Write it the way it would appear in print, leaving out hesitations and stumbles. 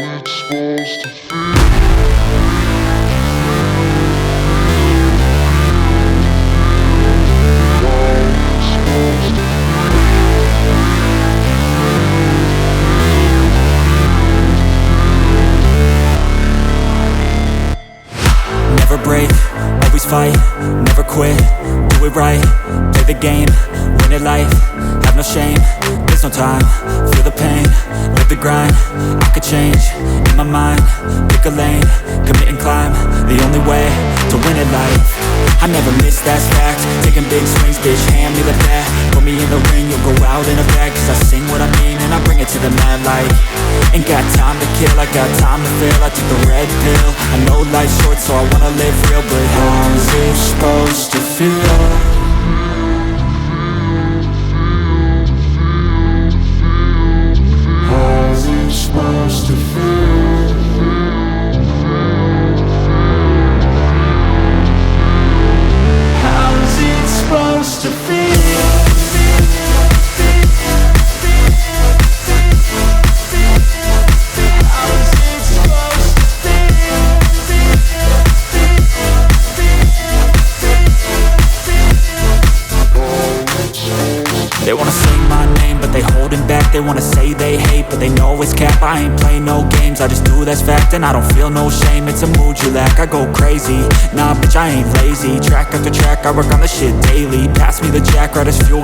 it's supposed to feel. Never break, always fight, never quit, do it right, play the game, win it life, have no shame, there's no time, feel the pain, live the grind, I could change, in my mind, pick a lane, commit and climb, the only way to win it life. I never miss, that's fact, taking big swings, bitch, hand me the bat, put me in the ring, you'll go out in a bag, cause I sing what I mean and I bring it to the mad light. Ain't got time to kill, I got time to feel, I took the red pill, I know life's short so I wanna live real, but how's it supposed to feel? How's it supposed to feel? How's it supposed to feel? They wanna sing my name, but they holding back. They wanna say they hate, but they know it's cap. I ain't play no games, I just do, that's fact. And I don't feel no shame, it's a mood you lack. I go crazy, nah bitch I ain't lazy. Track after track, I work on the shit daily. Pass me the jack, right as fuel.